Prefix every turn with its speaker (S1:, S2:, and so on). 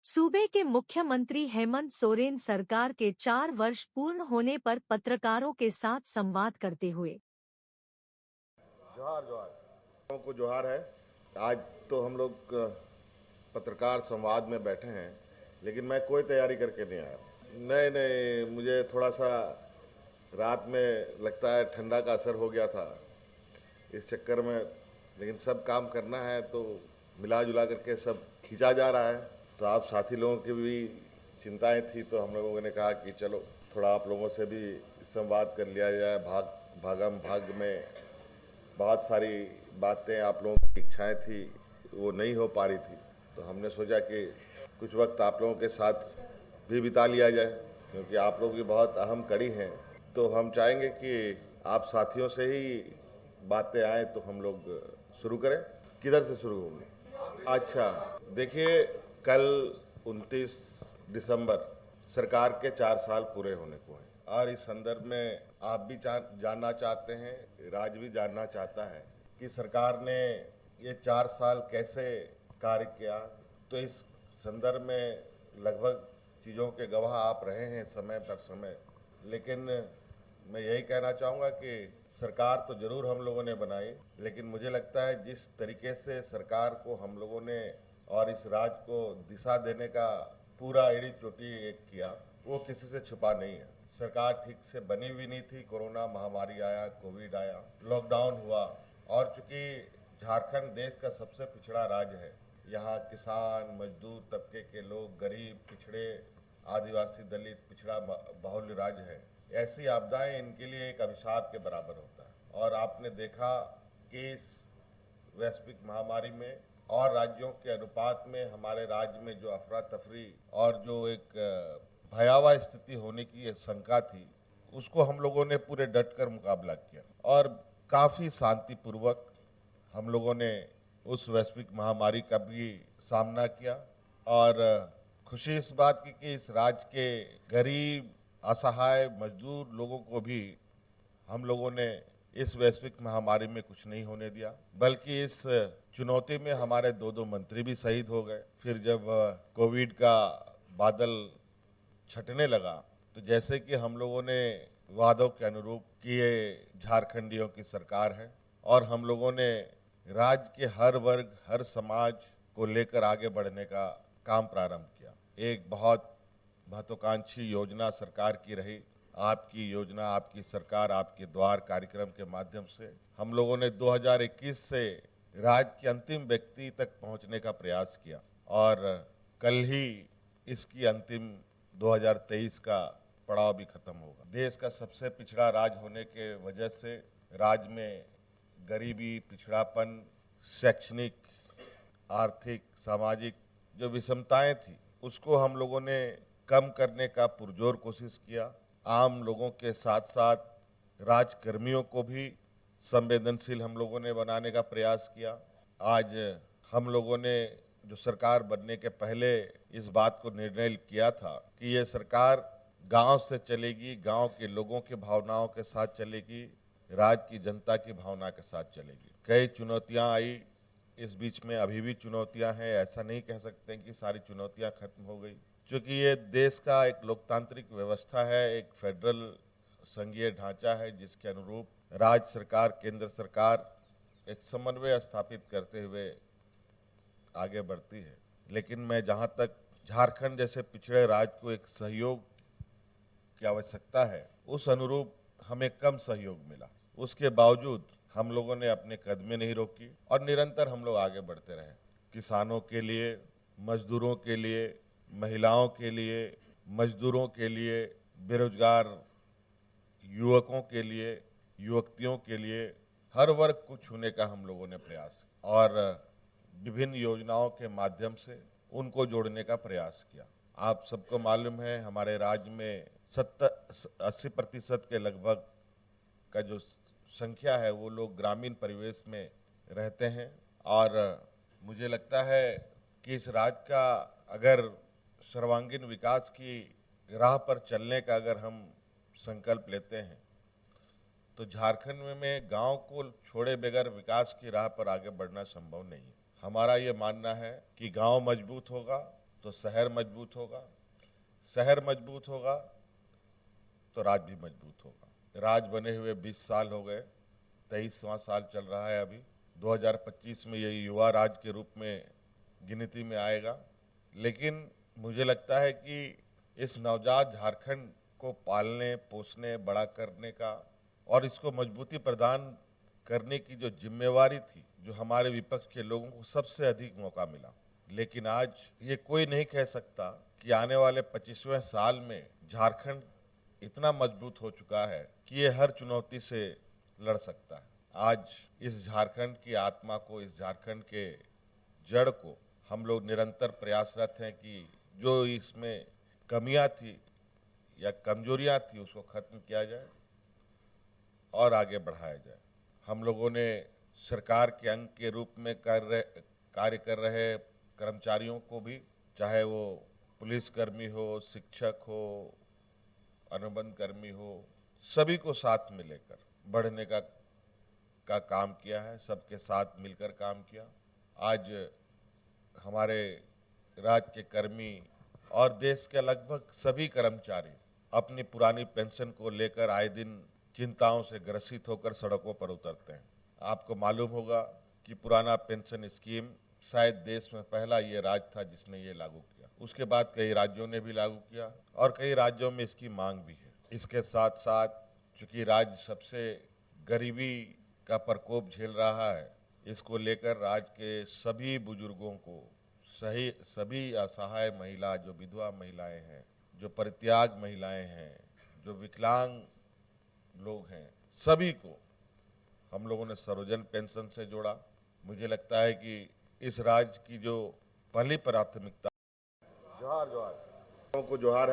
S1: सूबे के मुख्यमंत्री हेमंत सोरेन सरकार के 4 वर्ष पूर्ण होने पर पत्रकारों के साथ संवाद करते हुए
S2: जोहार जोहार लोगों को जोहार है। आज तो हम लोग पत्रकार संवाद में बैठे हैं, लेकिन मैं कोई तैयारी करके नहीं आया। नहीं नहीं, मुझे थोड़ा सा रात में लगता है ठंडा का असर हो गया था, इस चक्कर में। लेकिन सब काम करना है तो मिला जुला करके सब खींचा जा रहा है। तो आप साथी लोगों की भी चिंताएं थी, तो हम लोगों ने कहा कि चलो थोड़ा आप लोगों से भी संवाद कर लिया जाए। भागम भाग में बहुत सारी बातें, आप लोगों की इच्छाएं थी, वो नहीं हो पा रही थी। तो हमने सोचा कि कुछ वक्त आप लोगों के साथ भी बिता लिया जाए, क्योंकि आप लोग भी बहुत अहम कड़ी हैं। तो हम चाहेंगे कि आप साथियों से ही बातें आए, तो हम लोग शुरू करें। किधर से शुरू होंगे? अच्छा, देखिए, कल 29 दिसंबर सरकार के 4 साल पूरे होने को हैं, और इस संदर्भ में आप भी जानना चाहते हैं, राज्य भी जानना चाहता है कि सरकार ने ये 4 साल कैसे कार्य किया। तो इस संदर्भ में लगभग चीज़ों के गवाह आप रहे हैं समय पर समय। लेकिन मैं यही कहना चाहूँगा कि सरकार तो ज़रूर हम लोगों ने बनाई, लेकिन मुझे लगता है जिस तरीके से सरकार को हम लोगों ने और इस राज्य को दिशा देने का पूरा एड़ी चोटी एक किया, वो किसी से छुपा नहीं है। सरकार ठीक से बनी हुई नहीं थी, कोरोना महामारी आया, कोविड आया, लॉकडाउन हुआ, और चूंकि झारखंड देश का सबसे पिछड़ा राज्य है, यहाँ किसान, मजदूर तबके के लोग, गरीब, पिछड़े, आदिवासी, दलित, पिछड़ा बहुल्य राज्य है। ऐसी आपदाएं इनके लिए एक अभिशाप के बराबर होता है। और आपने देखा कि इस वैश्विक महामारी में और राज्यों के अनुपात में हमारे राज्य में जो अफरा तफरी और जो एक भयावह स्थिति होने की शंका थी, उसको हम लोगों ने पूरे डट कर मुकाबला किया, और काफ़ी शांतिपूर्वक हम लोगों ने उस वैश्विक महामारी का भी सामना किया। और खुशी इस बात की कि इस राज्य के गरीब, असहाय, मजदूर लोगों को भी हम लोगों ने इस वैश्विक महामारी में कुछ नहीं होने दिया, बल्कि इस चुनौती में हमारे 2 मंत्री भी शहीद हो गए। फिर जब कोविड का बादल छटने लगा, तो जैसे कि हम लोगों ने वादों के अनुरूप कि ये झारखंडियों की सरकार है, और हम लोगों ने राज्य के हर वर्ग, हर समाज को लेकर आगे बढ़ने का काम प्रारंभ किया। एक बहुत महत्वाकांक्षी योजना सरकार की रही, आपकी योजना, आपकी सरकार, आपके द्वार कार्यक्रम के माध्यम से हम लोगों ने 2021 से राज्य के अंतिम व्यक्ति तक पहुंचने का प्रयास किया, और कल ही इसकी अंतिम 2023 का पड़ाव भी खत्म होगा। देश का सबसे पिछड़ा राज्य होने के वजह से राज्य में गरीबी, पिछड़ापन, शैक्षणिक, आर्थिक, सामाजिक जो विषमताएं थी, उसको हम लोगों ने कम करने का पुरजोर कोशिश किया। आम लोगों के साथ साथ राजकर्मियों को भी संवेदनशील हम लोगों ने बनाने का प्रयास किया। आज हम लोगों ने जो सरकार बनने के पहले इस बात को निर्णय किया था कि ये सरकार गांव से चलेगी, गांव के लोगों की भावनाओं के साथ चलेगी, राज्य की जनता की भावना के साथ चलेगी। कई चुनौतियां आई, इस बीच में अभी भी चुनौतियां हैं, ऐसा नहीं कह सकते कि सारी चुनौतियां खत्म हो गई, क्योंकि ये देश का एक लोकतांत्रिक व्यवस्था है, एक फेडरल संघीय ढांचा है, जिसके अनुरूप राज्य सरकार, केंद्र सरकार एक समन्वय स्थापित करते हुए आगे बढ़ती है। लेकिन मैं जहां तक झारखंड जैसे पिछड़े राज्य को एक सहयोग की आवश्यकता है, उस अनुरूप हमें कम सहयोग मिला। उसके बावजूद हम लोगों ने अपने कदमें नहीं रोकी, और निरंतर हम लोग आगे बढ़ते रहे। किसानों के लिए, मजदूरों के लिए, महिलाओं के लिए, मजदूरों के लिए, बेरोजगार युवकों के लिए, युवतियों के लिए, हर वर्ग को छूने का हम लोगों ने प्रयास किया, और विभिन्न योजनाओं के माध्यम से उनको जोड़ने का प्रयास किया। आप सबको मालूम है, हमारे राज्य में 80% के लगभग का जो संख्या है, वो लोग ग्रामीण परिवेश में रहते हैं, और मुझे लगता है कि इस राज्य का अगर सर्वांगीण विकास की राह पर चलने का अगर हम संकल्प लेते हैं, तो झारखंड में गांव को छोड़े बगैर विकास की राह पर आगे बढ़ना संभव नहीं है। हमारा ये मानना है कि गांव मजबूत होगा तो शहर मजबूत होगा, शहर मजबूत होगा तो राज्य भी मजबूत होगा। राज्य बने हुए 20 साल हो गए, 23वां साल चल रहा है अभी। 2025 में ये युवा राज्य के रूप में गिनती में आएगा। लेकिन मुझे लगता है कि इस नवजात झारखंड को पालने, पोसने, बड़ा करने का और इसको मजबूती प्रदान करने की जो जिम्मेवारी थी, जो हमारे विपक्ष के लोगों को सबसे अधिक मौका मिला। लेकिन आज ये कोई नहीं कह सकता कि आने वाले 25वें साल में झारखंड इतना मजबूत हो चुका है कि ये हर चुनौती से लड़ सकता है। आज इस झारखंड की आत्मा को, इस झारखंड के जड़ को हम लोग निरंतर प्रयासरत हैं कि जो इसमें कमियां थी या कमजोरियां थी उसको खत्म किया जाए और आगे बढ़ाया जाए। हम लोगों ने सरकार के अंग के रूप में कार्य कर रहे कर्मचारियों को भी, चाहे वो पुलिसकर्मी हो, शिक्षक हो, अनुबंध कर्मी हो, सभी को साथ में लेकर बढ़ने का काम किया है। सबके साथ मिलकर काम किया। आज हमारे राज्य के कर्मी और देश के लगभग सभी कर्मचारी अपनी पुरानी पेंशन को लेकर आए दिन चिंताओं से ग्रसित होकर सड़कों पर उतरते हैं। आपको मालूम होगा कि पुराना पेंशन स्कीम शायद देश में पहला ये राज्य था जिसने ये लागू किया। उसके बाद कई राज्यों ने भी लागू किया और कई राज्यों में इसकी मांग भी है। इसके साथ साथ चूंकि राज्य सबसे गरीबी का प्रकोप झेल रहा है, इसको लेकर राज्य के सभी बुजुर्गों को, सभी असहाय महिला, जो विधवा महिलाएं हैं, जो परित्याग महिलाएं हैं, जो विकलांग लोग हैं, सभी को हम लोगों ने सर्वजन पेंशन से जोड़ा। मुझे लगता है कि इस राज्य की जो पहली प्राथमिकता, जोहार जोहार को जोहार है।